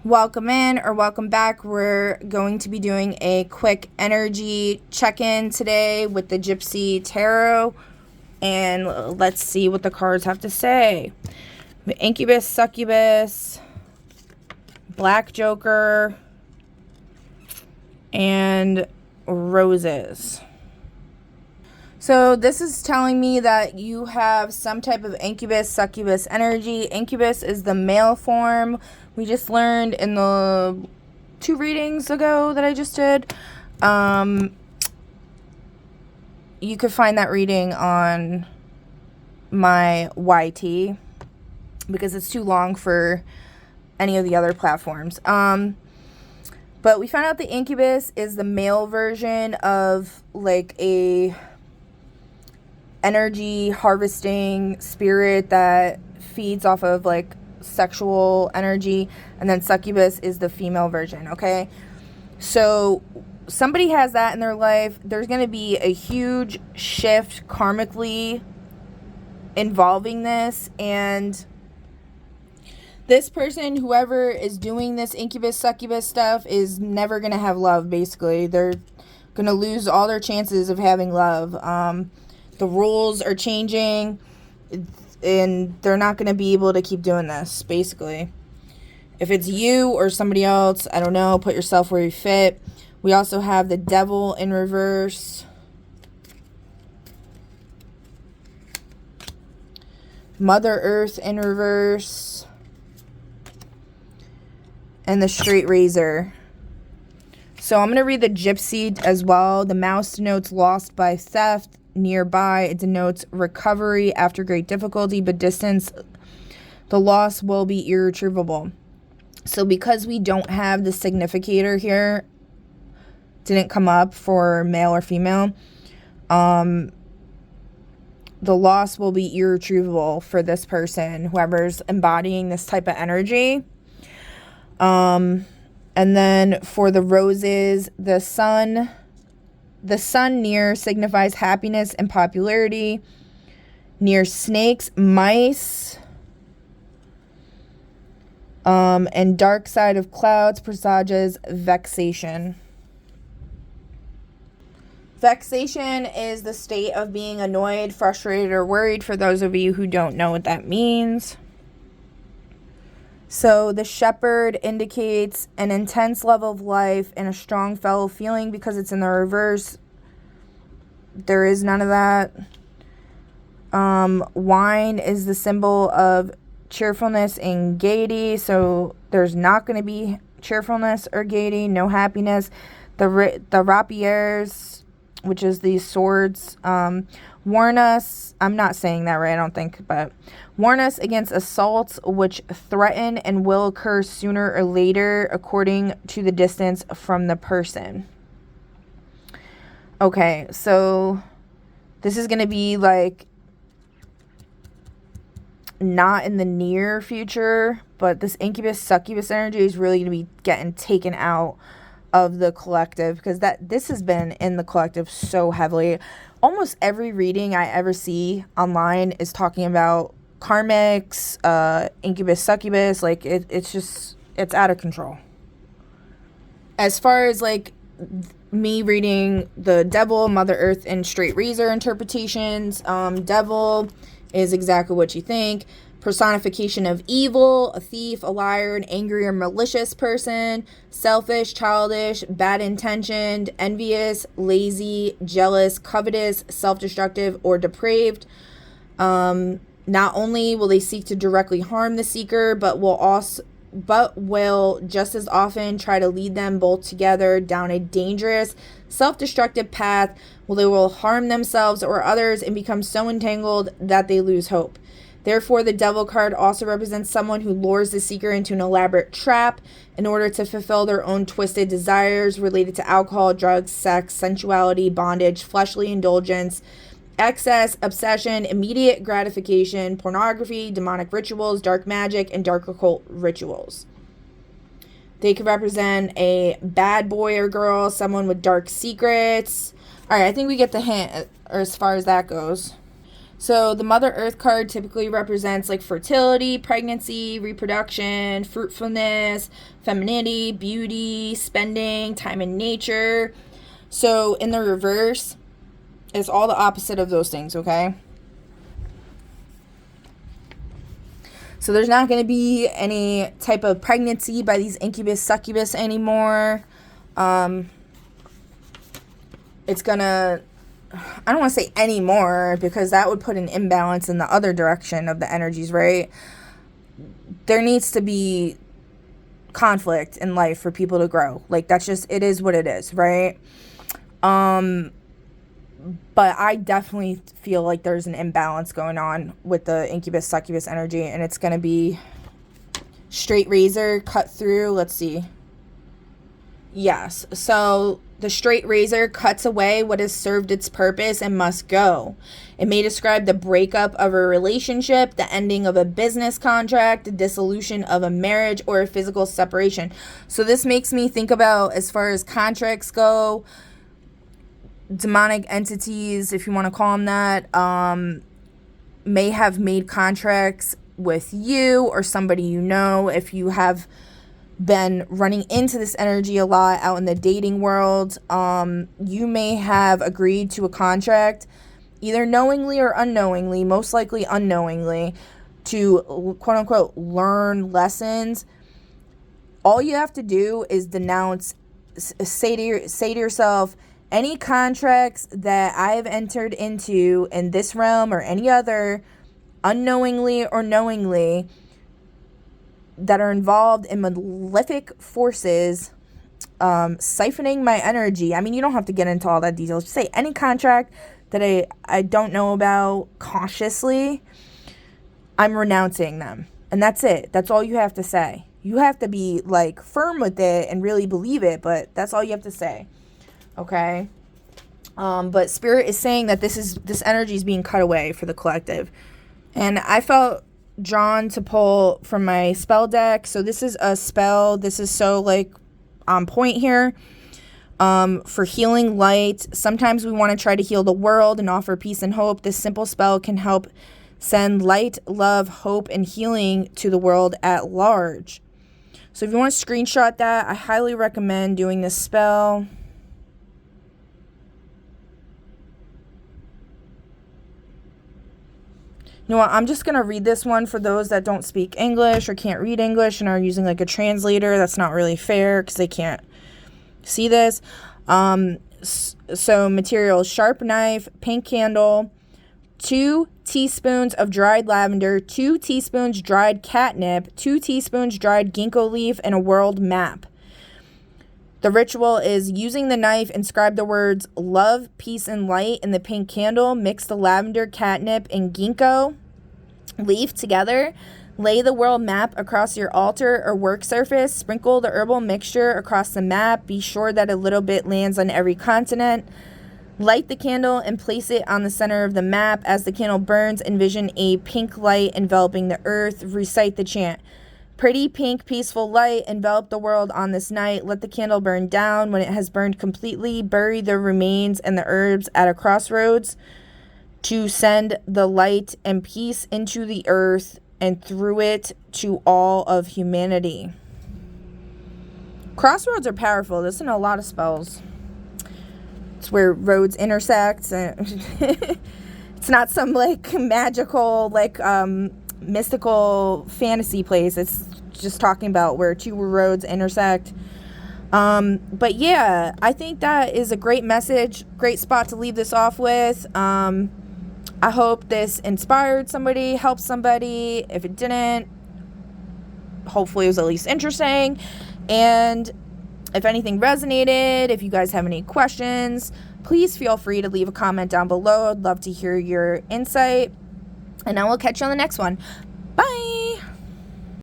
Welcome in or welcome back. We're going to be doing a quick energy check-in today with the Gypsy Tarot, and let's see what the cards have to say. Incubus, Succubus, Black Joker, and Roses. So this is telling me that you have some type of incubus, succubus energy. Incubus is the male form. We just learned in the 2 readings ago that I just did. You could find that reading on my YT because it's too long for any of the other platforms. But we found out the incubus is the male version of like a energy harvesting spirit that feeds off of like sexual energy, and then succubus is the female version. Okay, so somebody has that in their life. There's going to be a huge shift karmically involving this, and this person, whoever is doing this incubus succubus stuff, is never going to have love. Basically, they're going to lose all their chances of having love. The rules are changing, and they're not going to be able to keep doing this, basically. If it's you or somebody else, I don't know, put yourself where you fit. We also have the Devil in reverse. Mother Earth in reverse. And the Straight Razor. So I'm going to read the Gypsy as well. The mouse denotes lost by theft. Nearby, it denotes recovery after great difficulty, but distance, the loss will be irretrievable. So because we don't have the significator here, didn't come up for male or female, the loss will be irretrievable for this person, whoever's embodying this type of energy. And then for the Roses, the sun near signifies happiness and popularity. Near snakes, mice, and dark side of clouds presages vexation. Vexation is the state of being annoyed, frustrated, or worried, for those of you who don't know what that means. So the Shepherd indicates an intense level of life and a strong fellow feeling. Because it's in the reverse, there is none of that. Wine is the symbol of cheerfulness and gaiety, so there's not going to be cheerfulness or gaiety, no happiness. The rapiers, which is these swords, warn us, I'm not saying that right, I don't think, but warn us against assaults which threaten and will occur sooner or later according to the distance from the person. Okay, so this is going to be like not in the near future, but this incubus succubus energy is really going to be getting taken out of the collective, because this has been in the collective so heavily. Almost every reading I ever see online is talking about karmics, incubus succubus. Like it's out of control. As far as like me reading the Devil, Mother Earth, and Straight Razor interpretations, Devil is exactly what you think. Personification of evil, a thief, a liar, an angry or malicious person, selfish, childish, bad intentioned, envious, lazy, jealous, covetous, self-destructive, or depraved. Not only will they seek to directly harm the seeker, but will just as often try to lead them both together down a dangerous, self-destructive path where they will harm themselves or others and become so entangled that they lose hope. Therefore, the Devil card also represents someone who lures the seeker into an elaborate trap in order to fulfill their own twisted desires related to alcohol, drugs, sex, sensuality, bondage, fleshly indulgence, excess, obsession, immediate gratification, pornography, demonic rituals, dark magic, and dark occult rituals. They could represent a bad boy or girl, someone with dark secrets. All right, I think we get the hint as far as that goes. So the Mother Earth card typically represents like fertility, pregnancy, reproduction, fruitfulness, femininity, beauty, spending, time in nature. So in the reverse is all the opposite of those things, okay? So there's not going to be any type of pregnancy by these incubus, succubus anymore. It's going to, I don't want to say anymore because that would put an imbalance in the other direction of the energies, right? There needs to be conflict in life for people to grow. Like, that's just, it is what it is, right? But I definitely feel like there's an imbalance going on with the incubus, succubus energy, and it's going to be straight razor, cut through. Let's see. Yes. So the straight razor cuts away what has served its purpose and must go. It may describe the breakup of a relationship, the ending of a business contract, the dissolution of a marriage, or a physical separation. So this makes me think about, as far as contracts go, demonic entities, if you want to call them that, may have made contracts with you or somebody you know. If you have been running into this energy a lot out in the dating world, you may have agreed to a contract, either knowingly or unknowingly, most likely unknowingly, to quote-unquote learn lessons. All you have to do is denounce, say to yourself, any contracts that I have entered into in this realm or any other, unknowingly or knowingly, that are involved in malefic forces, siphoning my energy. I mean, you don't have to get into all that details. Just say any contract that I don't know about cautiously, I'm renouncing them. And that's it. That's all you have to say. You have to be like firm with it and really believe it, but that's all you have to say. Okay? But Spirit is saying that this energy is being cut away for the collective. And I felt drawn to pull from my spell deck. So this is a spell. This is so like on point here. For healing light. Sometimes we want to try to heal the world and offer peace and hope. This simple spell can help send light, love, hope, and healing to the world at large. So if you want to screenshot that, I highly recommend doing this spell. You know what, I'm just going to read this one for those that don't speak English or can't read English and are using like a translator. That's not really fair because they can't see this. So materials: sharp knife, pink candle, 2 teaspoons of dried lavender, 2 teaspoons dried catnip, 2 teaspoons dried ginkgo leaf, and a world map. The ritual is using the knife, inscribe the words love, peace, and light in the pink candle. Mix the lavender, catnip, and ginkgo leaf together. Lay the world map across your altar or work surface. Sprinkle the herbal mixture across the map. Be sure that a little bit lands on every continent. Light the candle and place it on the center of the map. As the candle burns, envision a pink light enveloping the earth. Recite the chant. Pretty pink, peaceful light, envelop the world on this night. Let the candle burn down. When it has burned completely, bury the remains and the herbs at a crossroads to send the light and peace into the earth and through it to all of humanity. Crossroads are powerful. There's in a lot of spells. It's where roads intersect. It's not some like magical, like mystical fantasy place. It's just talking about where 2 roads intersect. But yeah, I think that is a great message, great spot to leave this off with. I hope this inspired somebody, helped somebody. If it didn't, hopefully it was at least interesting. And if anything resonated, if you guys have any questions, please feel free to leave a comment down below. I'd love to hear your insight. And I will catch you on the next one.